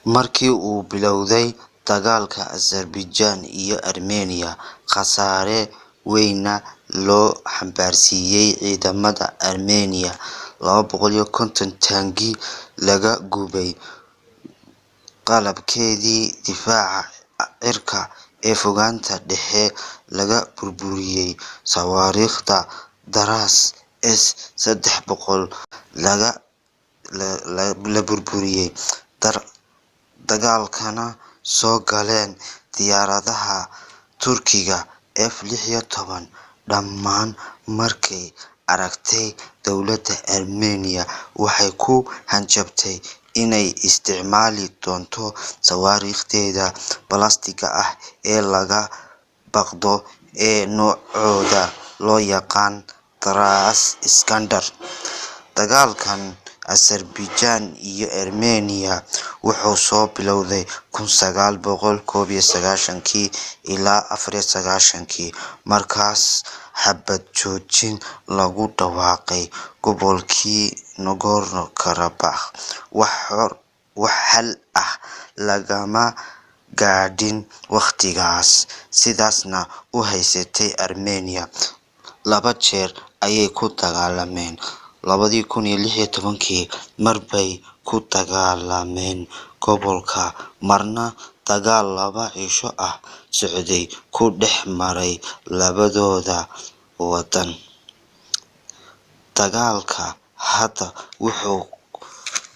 Markii uu bilowday dagaalka Azerbaijan iyo Armenia, khasaare weyna loo xambaarsiiyay ciidamada Armenia, 250 taangi laga gubay, qalabkeedii difaaca cirka ee fogaanta dhexe laga burburiyay, sawaariikhda Daras S-300 la burburiyay, dagaalkana soo galeen diyaaradaha Turkiga F-16. Dhammaan markay aragtay dowladda Armenia waxay ku hanjabtay inay isticmaali doonto sawaariikhdeeda balaastigga ah ee laga baaqdo ee noocooda loo yaqaan Daras Iskander. Dagaalkan Azerbaijan iyo Armenia wuxuu soo bilowday 1991 ilaa 1994, markaas xabad joojin lagu dhawaaqay gobolkii Nagorno-Karabakh. Wax xal ah lagama gaadhin waqtigaas, sidaasna u haysatay Armenia. 2 jeer ayay ku dagaalameen. 2016 mar bay ku dagaalameen gobolka, marna dagaal 2 cisho ah socday ku dhex maray labadooda waddan. Dagaalka hadda wuxuu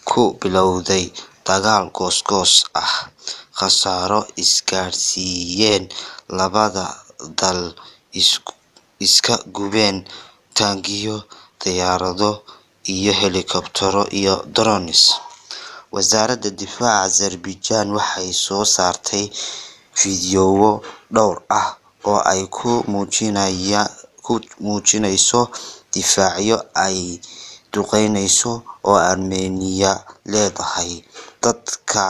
ku bilowday dagaal goos-goos ah, khasaaro isgaarsiiyeen, labada dal iska gubeen taangiyo, diyaarado iyo helikobtaro iyo drones. Wasaaradda Difaaca Azerbaijan waxay soo saartay fiidiyowo dhowr ah oo ay ku muujinayso difaacyo ay duqeynayso oo Armenia leedahay. Dadka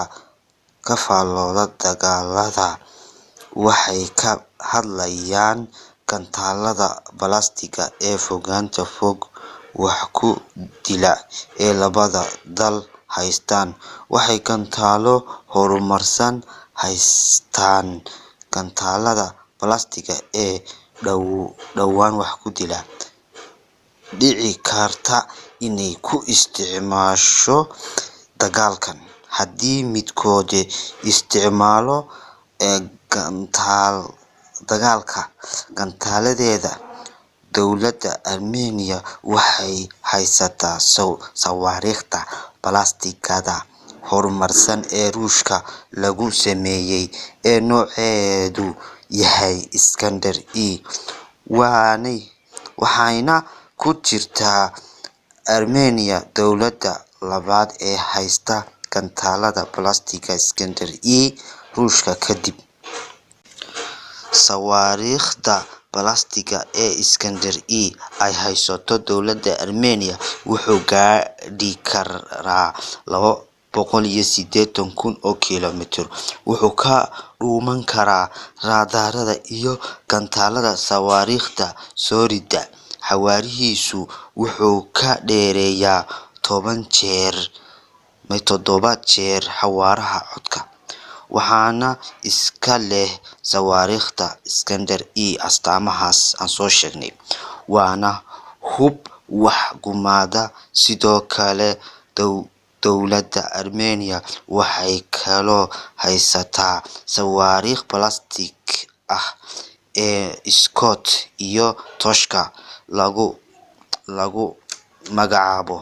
ka faallooda dagaalada waxay ka hadlayaan gantaalada balaastigga ee fogaanta fog wax ku dila ee labada dal haystaan. Waxay gantaalo horumarsan haystaan. Gantaalada balaastigga ee dhowaan wax ku dila dhici karta inay ku isticmaasho dagaalkan. Haddii midkood isticmaalo gantaaladeeda, dowladda Armenia waxay haysataa sawaariikhda balaastigga horumarsan ee Ruushka lagu sameeyay ee nooceedu yahay Iskander E, waxayna ku jirtaa Armenia dowladda labaad ee haysta gantaalada balaastigga Iskander E Ruushka kadib. Sawaariikhda balaastigga ee Iskander E ay haysato dowladda Armenia wuxuu gaadhi karaa 280,000 oo kiiloomitir. Wuxuu ka dhuuman karaa raadaarada iyo gantaalada sawaariikhda soo rida. Xawaarihiisu wuxuu ka dheereeyaa 7 jeer xawaaraha codka, waxaana iska leh sawaariikhda Iskander E astaamahaas aan soo sheegnay, waana hub wax gumaada. Sidoo kale dowladda Armenia waxay kaloo haysataa sawaariikh balaastig ah ee Scott iyo Toshka lagu magacaabo,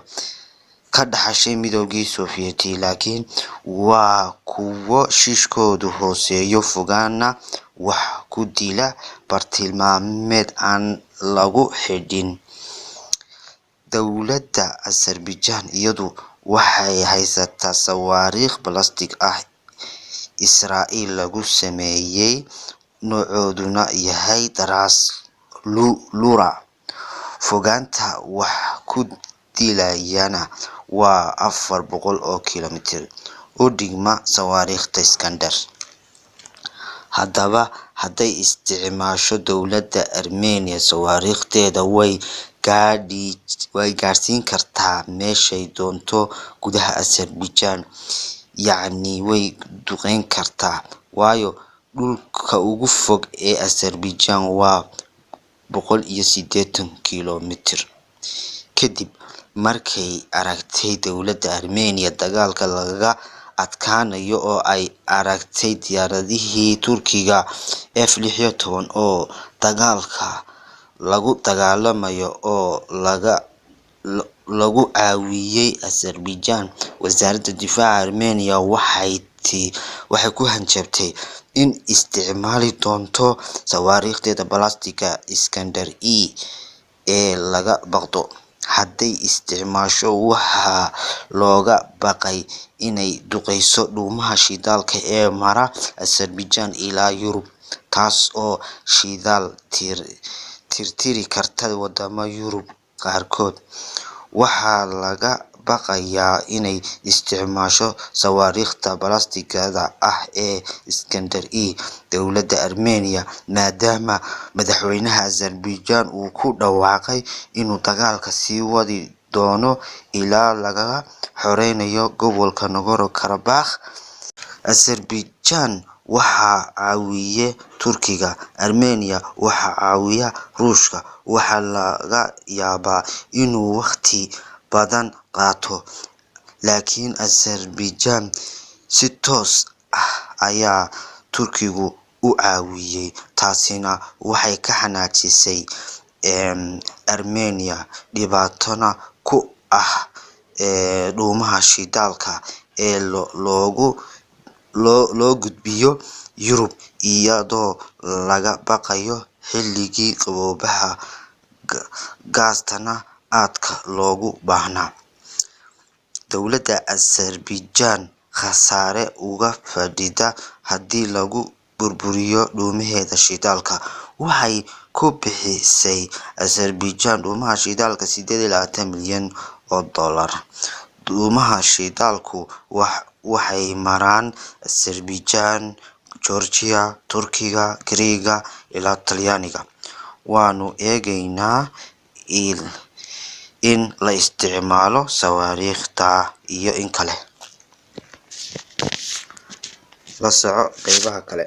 ka dhaxashay Midowgii Sofiyeeti, laakiin waa kuwo shiishkoodu hooseeyo, fogaana wax ku dila bartilmaameed aan lagu xidhin. Dowladda Azerbaijan iyadu waxay haysataa sawaariikh balaastig ah Israa'iil lagu sameeyay, noocooduna yahay Daras Lura. Fogaanta wax ku dilayana waa 400 oo kiiloomitir, u dhigma sawaariikhda Iskander. Haddaba, hadday isticmaasho dowladda Armenia, sawaariikhdeeda way gaadhsiin kartaa meeshay doonto gudaha Azerbaijan, yacni way duqeyn kartaa, waayo dhulka ugu fog ee Azerbaijan waa 180 kiiloomitir. Kadib markay aragtay dowladda Armenia dagaalka laga adkaanayo oo ay aragtay diyaaradihii Turkiga F-16 oo dagaalka lagu dagaalamayo oo lagu caawiyay Azerbaijan, wasaaradda difaaca Armenia waxay ku hanjabtay in isticmaali doonto sawaariikhdeeda balaastigga Iskander-E ee laga baqdo. Hadday isticmaasho, waxaa looga baqay inay duqeyso dhuumaha shidaalka ee mara Azerbaijan ilaa Yurub, taas oo shidaal tirtiri karta wadamada Yurub qaarkood. Waxaa laga baqayaa inay isticmaasho sawaariikhda balaastigga ah ee Iskander-E dowladda Armenia, maadaama madaxweynaha Azerbaijan uu ku dhawaaqay inuu dagaalka sii wadi doono ilaa laga xoreynayo gobolka Nagorno-Karabakh. Azerbaijan waxaa caawiya Turkiga, Armenia waxaa caawiya Ruushka. Waxaa laga yaabaa inuu waqti badan qaato, laakiin Azerbaijan si toos ah ayaa Turkigu u caawiyay, taasina waxay ka xanaajisay Armenia dhibaatona ku ah dhuumaha shidaalka ee loo gudbiyo Yurub iyadoo laga baqayo xilligii qaboobaha gaastana aadka loogu baahnaa. Dowladda Azerbaijan khasaare uga fadhida haddii lagu burburiyo dhuumaheeda shidaalka. Waxay ku bixisay Azerbaijan dhuumaha shidaalka $28 milyan. Dhuumaha shidaalku waxay maraan Azerbaijan, Georgia, Turkiga, Greece ilaa Talyaaniga. Waanu eegaynaa in la isticmaalo sawaariikhda iyo in kale. La soco qaybaha kale.